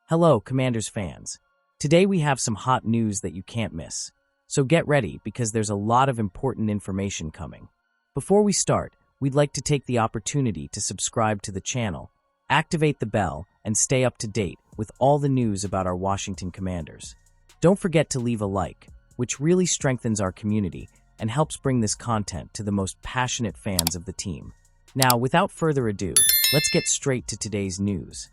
Hello, Commanders fans. Today we have some hot news that you can't miss. So get ready because there's a lot of important information coming. Before we start, we'd like to take the opportunity to subscribe to the channel, activate the bell, and stay up to date with all the news about our Washington Commanders. Don't forget to leave a like, which really strengthens our community and helps bring this content to the most passionate fans of the team. Now, without further ado, let's get straight to today's news.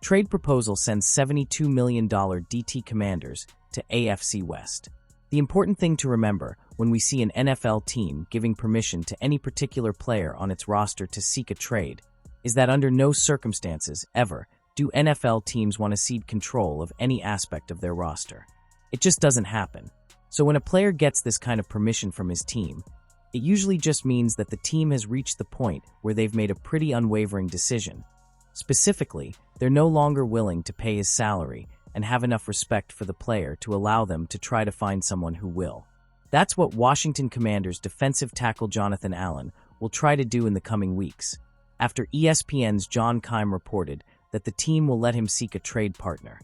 Trade proposal sends $72 million DT Commanders to AFC West. The important thing to remember when we see an NFL team giving permission to any particular player on its roster to seek a trade is that under no circumstances, ever, do NFL teams want to cede control of any aspect of their roster. It just doesn't happen. So when a player gets this kind of permission from his team, it usually just means that the team has reached the point where they've made a pretty unwavering decision. Specifically, they're no longer willing to pay his salary and have enough respect for the player to allow them to try to find someone who will. That's what Washington Commanders defensive tackle Jonathan Allen will try to do in the coming weeks, after ESPN's John Keim reported that the team will let him seek a trade partner,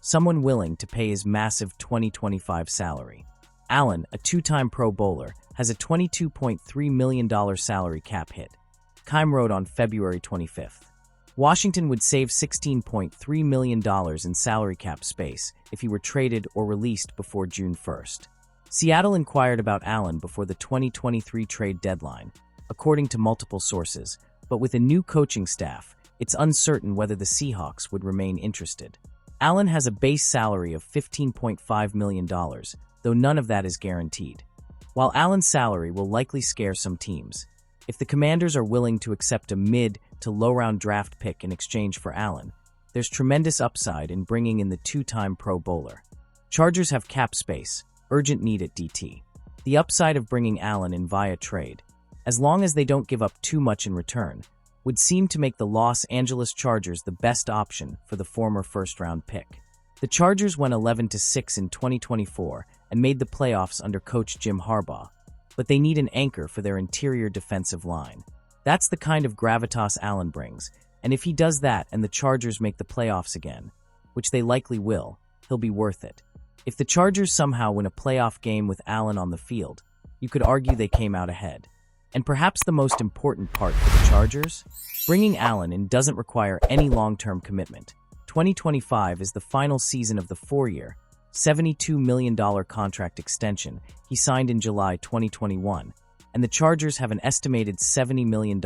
someone willing to pay his massive 2025 salary. Allen, a two-time Pro Bowler, has a $22.3 million salary cap hit. Keim wrote on February 25th. Washington would save $16.3 million in salary cap space if he were traded or released before June 1st. Seattle inquired about Allen before the 2023 trade deadline, according to multiple sources, but with a new coaching staff, it's uncertain whether the Seahawks would remain interested. Allen has a base salary of $15.5 million, though none of that is guaranteed. While Allen's salary will likely scare some teams, if the Commanders are willing to accept a mid- to low-round draft pick in exchange for Allen, there's tremendous upside in bringing in the two-time Pro Bowler. Chargers have cap space, urgent need at DT. The upside of bringing Allen in via trade, as long as they don't give up too much in return, would seem to make the Los Angeles Chargers the best option for the former first-round pick. The Chargers went 11-6 in 2024 and made the playoffs under coach Jim Harbaugh, but they need an anchor for their interior defensive line. That's the kind of gravitas Allen brings, and if he does that and the Chargers make the playoffs again, which they likely will, he'll be worth it. If the Chargers somehow win a playoff game with Allen on the field, you could argue they came out ahead. And perhaps the most important part for the Chargers? Bringing Allen in doesn't require any long-term commitment. 2025 is the final season of the four-year, $72 million contract extension he signed in July 2021, and the Chargers have an estimated $70 million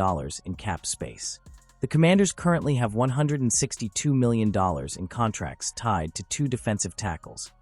in cap space. The Commanders currently have $162 million in contracts tied to two defensive tackles,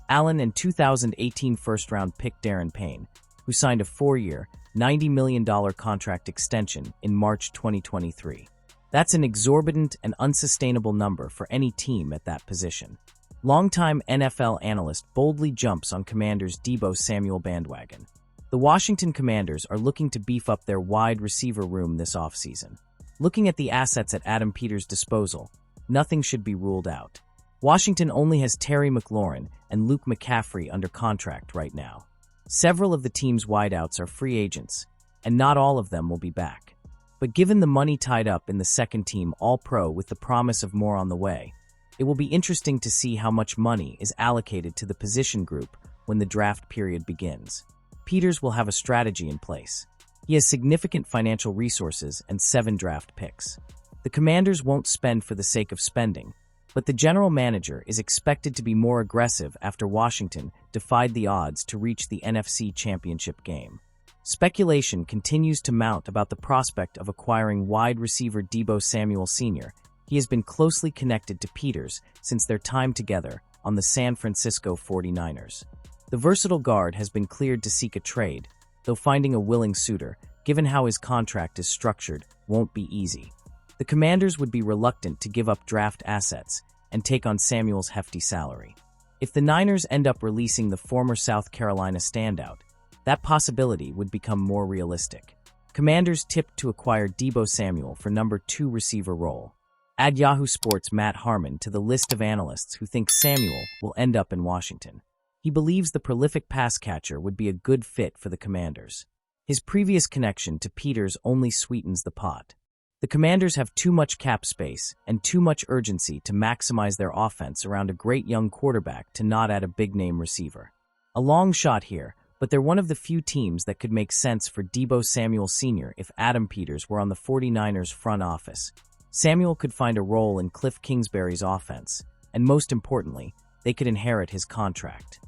Allen and 2018 first-round pick Darren Payne, who signed a four-year, $90 million contract extension in March 2023. That's an exorbitant and unsustainable number for any team at that position. Longtime NFL analyst boldly jumps on Commanders' Debo Samuel bandwagon. The Washington Commanders are looking to beef up their wide receiver room this offseason. Looking at the assets at Adam Peters' disposal, nothing should be ruled out. Washington only has Terry McLaurin and Luke McCaffrey under contract right now. Several of the team's wideouts are free agents, and not all of them will be back. But given the money tied up in the second-team All-Pro with the promise of more on the way, it will be interesting to see how much money is allocated to the position group when the draft period begins. Peters will have a strategy in place. He has significant financial resources and 7 draft picks. The Commanders won't spend for the sake of spending, but the general manager is expected to be more aggressive after Washington defied the odds to reach the NFC Championship game. Speculation continues to mount about the prospect of acquiring wide receiver Debo Samuel Sr. He has been closely connected to Peters since their time together on the San Francisco 49ers. The versatile guard has been cleared to seek a trade, though finding a willing suitor, given how his contract is structured, won't be easy. The Commanders would be reluctant to give up draft assets and take on Samuel's hefty salary. If the Niners end up releasing the former South Carolina standout, that possibility would become more realistic. Commanders tipped to acquire Debo Samuel for number 2 receiver role. Add Yahoo Sports' Matt Harmon to the list of analysts who think Samuel will end up in Washington. He believes the prolific pass catcher would be a good fit for the Commanders. His previous connection to Peters only sweetens the pot. The Commanders have too much cap space and too much urgency to maximize their offense around a great young quarterback to not add a big-name receiver. A long shot here, but they're one of the few teams that could make sense for Debo Samuel Sr. if Adam Peters were on the 49ers front office. Samuel could find a role in Cliff Kingsbury's offense, and most importantly, they could inherit his contract.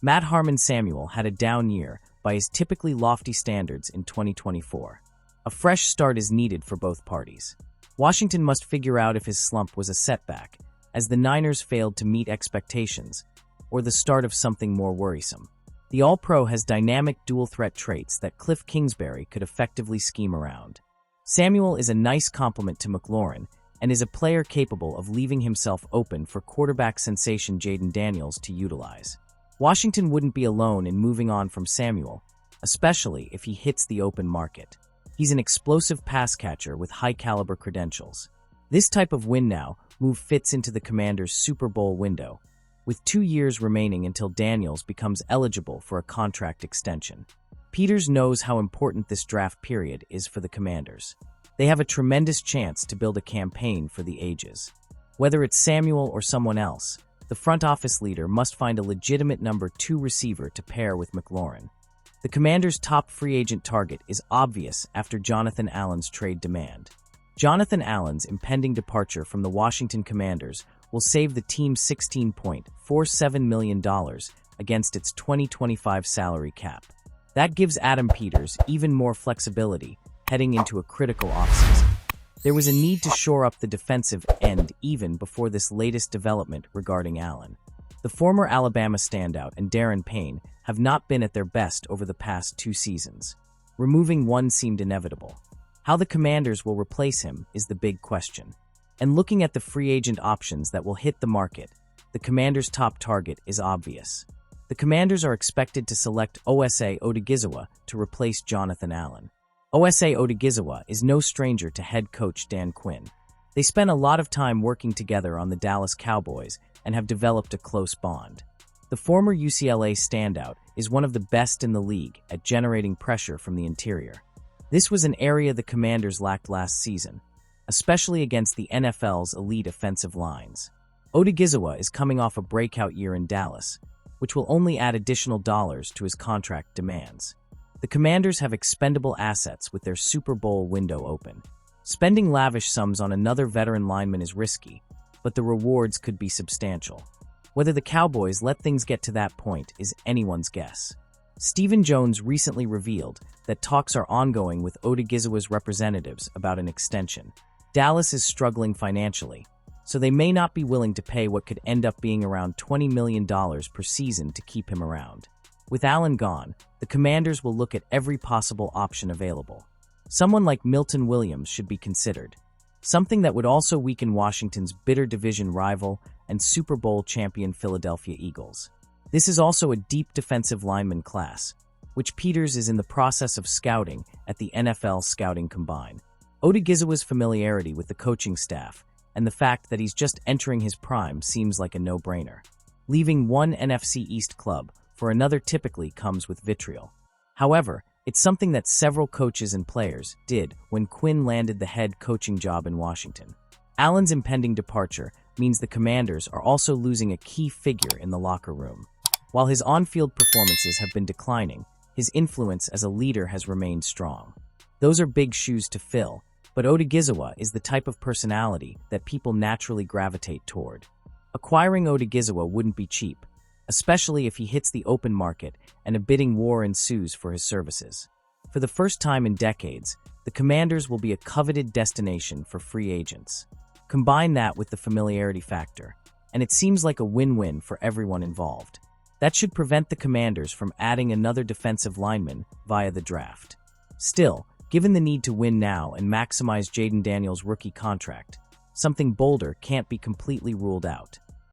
Matt Harmon Samuel had a down year by his typically lofty standards in 2024. A fresh start is needed for both parties. Washington must figure out if his slump was a setback, as the Niners failed to meet expectations, or the start of something more worrisome. The All-Pro has dynamic dual-threat traits that Cliff Kingsbury could effectively scheme around. Samuel is a nice complement to McLaurin and is a player capable of leaving himself open for quarterback sensation Jaden Daniels to utilize. Washington wouldn't be alone in moving on from Samuel, especially if he hits the open market. He's an explosive pass catcher with high-caliber credentials. This type of win-now move fits into the Commanders' Super Bowl window, with 2 years remaining until Daniels becomes eligible for a contract extension. Peters knows how important this draft period is for the Commanders. They have a tremendous chance to build a campaign for the ages. Whether it's Samuel or someone else, the front office leader must find a legitimate number 2 receiver to pair with McLaurin. The Commanders' top free agent target is obvious after Jonathan Allen's trade demand. Jonathan Allen's impending departure from the Washington Commanders will save the team $16.47 million against its 2025 salary cap. That gives Adam Peters even more flexibility heading into a critical offseason. There was a need to shore up the defensive end even before this latest development regarding Allen. The former Alabama standout and Darren Payne have not been at their best over the past 2 seasons. Removing one seemed inevitable. How the Commanders will replace him is the big question. And looking at the free agent options that will hit the market, the Commanders' top target is obvious. The Commanders are expected to select Osa Odighizuwa to replace Jonathan Allen. Osa Odighizuwa is no stranger to head coach Dan Quinn. They spent a lot of time working together on the Dallas Cowboys and have developed a close bond. The former UCLA standout is one of the best in the league at generating pressure from the interior. This was an area the Commanders lacked last season, especially against the NFL's elite offensive lines. Odighizuwa is coming off a breakout year in Dallas, which will only add additional dollars to his contract demands. The Commanders have expendable assets with their Super Bowl window open. Spending lavish sums on another veteran lineman is risky, but the rewards could be substantial. Whether the Cowboys let things get to that point is anyone's guess. Stephen Jones recently revealed that talks are ongoing with Odighizuwa's representatives about an extension. Dallas is struggling financially, so they may not be willing to pay what could end up being around $20 million per season to keep him around. With Allen gone, the Commanders will look at every possible option available. Someone like Milton Williams should be considered, something that would also weaken Washington's bitter division rival and Super Bowl champion Philadelphia Eagles. This is also a deep defensive lineman class, which Peters is in the process of scouting at the NFL Scouting Combine. Odighizuwa's familiarity with the coaching staff and the fact that he's just entering his prime seems like a no-brainer. Leaving one NFC East club for another typically comes with vitriol. However, it's something that several coaches and players did when Quinn landed the head coaching job in Washington. Allen's impending departure means the Commanders are also losing a key figure in the locker room. While his on-field performances have been declining, his influence as a leader has remained strong. Those are big shoes to fill, but Odighizuwa is the type of personality that people naturally gravitate toward. Acquiring Odighizuwa wouldn't be cheap, especially if he hits the open market and a bidding war ensues for his services. For the first time in decades, the Commanders will be a coveted destination for free agents. Combine that with the familiarity factor, and it seems like a win-win for everyone involved. That should prevent the Commanders from adding another defensive lineman via the draft. Still, given the need to win now and maximize Jaden Daniels' rookie contract, something bolder can't be completely ruled out.